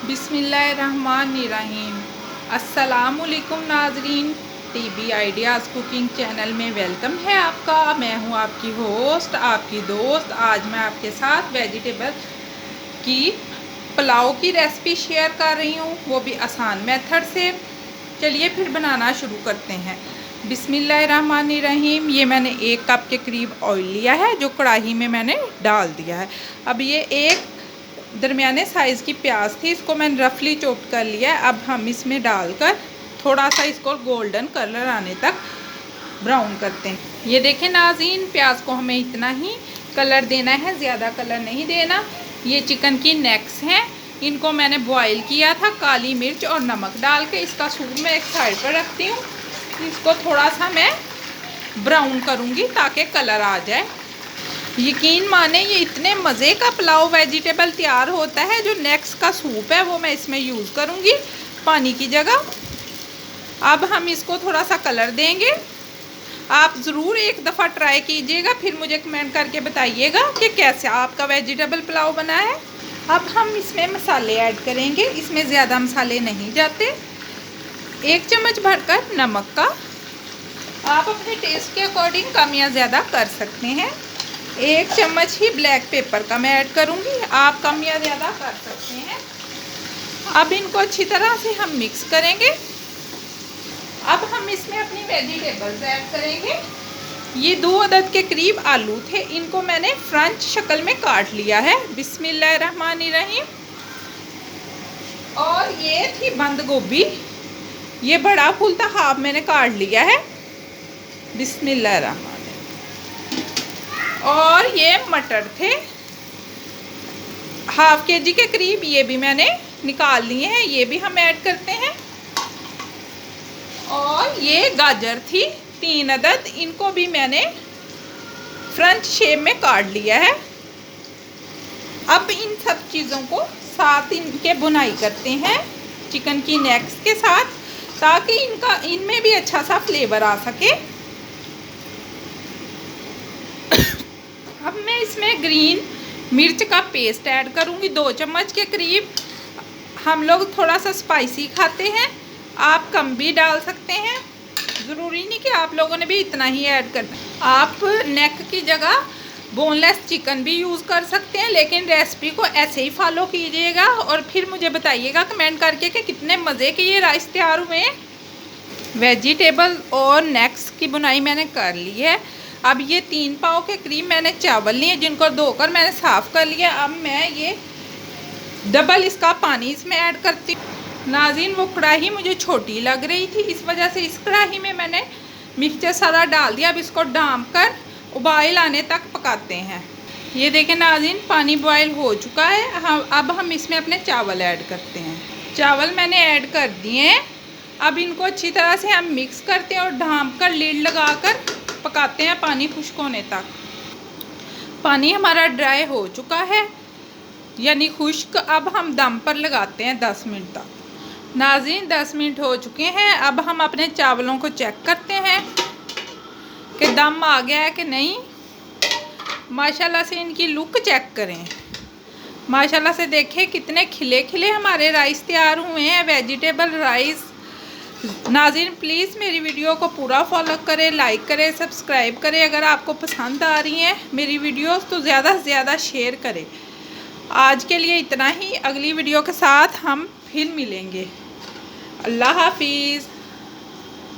बिस्मिल्लाहिर्रहमानिर्रहीम। अस्सलामुअलैकुम नाजरीन, टीबी आइडियाज़ कुकिंग चैनल में वेलकम है आपका। मैं हूं आपकी होस्ट, आपकी दोस्त। आज मैं आपके साथ वेजिटेबल की पुलाव की रेसिपी शेयर कर रही हूं, वो भी आसान मेथड से। चलिए फिर बनाना शुरू करते हैं। बिस्मिल्लाहिर्रहमानिर्रहीम। ये मैंने 1 कप के करीब ऑयल लिया है, जो कढ़ाई में मैंने डाल दिया है। अब ये एक दरमियाने साइज़ की प्याज थी, इसको मैंने रफली चॉप कर लिया है। अब हम इसमें डालकर थोड़ा सा इसको गोल्डन कलर आने तक ब्राउन करते हैं। ये देखें नाज़रीन, प्याज को हमें इतना ही कलर देना है, ज़्यादा कलर नहीं देना। ये चिकन की नेक्स हैं, इनको मैंने बॉईल किया था काली मिर्च और नमक डाल के। इसका सूप मैं एक साइड पर रखती हूँ। इसको थोड़ा सा मैं ब्राउन करूँगी ताकि कलर आ जाए। यकीन माने ये इतने मज़े का पुलाव वेजिटेबल तैयार होता है। जो नेक्स्ट का सूप है वो मैं इसमें यूज़ करूँगी पानी की जगह। अब हम इसको थोड़ा सा कलर देंगे। आप ज़रूर एक दफ़ा ट्राई कीजिएगा, फिर मुझे कमेंट करके बताइएगा कि कैसे आपका वेजिटेबल पुलाव बना है। अब हम इसमें मसाले ऐड करेंगे। इसमें ज़्यादा मसाले नहीं जाते। 1 चम्मच भरकर नमक का, आप अपने टेस्ट के अकॉर्डिंग कम या ज़्यादा कर सकते हैं। 1 चम्मच ही ब्लैक पेपर का मैं ऐड करूँगी, आप कम या ज़्यादा कर सकते हैं। अब इनको अच्छी तरह से हम मिक्स करेंगे। अब हम इसमें अपनी वेजिटेबल्स ऐड करेंगे। ये 2 अदद के करीब आलू थे, इनको मैंने फ्रेंच शक्ल में काट लिया है। बिस्मिल्लाहिर्रहमानिर्रहीम। और ये थी बंद गोभी, ये बड़ा फूल था, हाफ मैंने काट लिया है। बिस्मिल्लाहिर्रहमानिर्रहीम। और ये मटर थे, ½ kg के करीब, ये भी मैंने निकाल लिए हैं, ये भी हम ऐड करते हैं। और ये गाजर थी 3 अदद, इनको भी मैंने फ्रेंच शेप में काट लिया है। अब इन सब चीज़ों को साथ इनके बुनाई करते हैं चिकन की नेक्स के साथ, ताकि इनमें भी अच्छा सा फ्लेवर आ सके। अब मैं इसमें ग्रीन मिर्च का पेस्ट ऐड करूँगी 2 चम्मच के करीब। हम लोग थोड़ा सा स्पाइसी खाते हैं, आप कम भी डाल सकते हैं, ज़रूरी नहीं कि आप लोगों ने भी इतना ही ऐड करना है। आप नेक की जगह बोनलेस चिकन भी यूज़ कर सकते हैं, लेकिन रेसिपी को ऐसे ही फॉलो कीजिएगा और फिर मुझे बताइएगा कमेंट करके कि कितने मज़े के ये राइस तैयार हुए हैं। वेजिटेबल और नेक्स की बुनाई मैंने कर ली है। अब ये 3 पाव के करीब मैंने चावल लिए, जिनको धोकर मैंने साफ़ कर लिया। अब मैं ये डबल इसका पानी इसमें ऐड करती हूँ। नाज़रीन, वो कढ़ाई मुझे छोटी लग रही थी, इस वजह से इस कढ़ाई में मैंने मिक्सचर सारा डाल दिया। अब इसको डाम कर उबाल आने तक पकाते हैं। ये देखें नाज़रीन, पानी बॉयल हो चुका है। अब हम इसमें अपने चावल ऐड करते हैं। चावल मैंने ऐड कर दिए हैं। अब इनको अच्छी तरह से हम मिक्स करते हैं और ढाँप कर लीड लगाकर पकाते हैं पानी खुश्क होने तक। पानी हमारा ड्राई हो चुका है, यानी खुश्क। अब हम दम पर लगाते हैं 10 मिनट तक। नाज़रीन, 10 मिनट हो चुके हैं। अब हम अपने चावलों को चेक करते हैं कि दम आ गया है कि नहीं। माशाल्लाह से इनकी लुक चेक करें। माशाल्लाह से देखें कितने खिले खिले हमारे राइस तैयार हुए हैं, वेजिटेबल राइस। नाज़रीन, प्लीज़ मेरी वीडियो को पूरा फॉलो करें, लाइक करें, सब्सक्राइब करें। अगर आपको पसंद आ रही हैं मेरी वीडियोस तो ज़्यादा से ज़्यादा शेयर करें। आज के लिए इतना ही, अगली वीडियो के साथ हम फिर मिलेंगे। अल्लाह हाफिज़।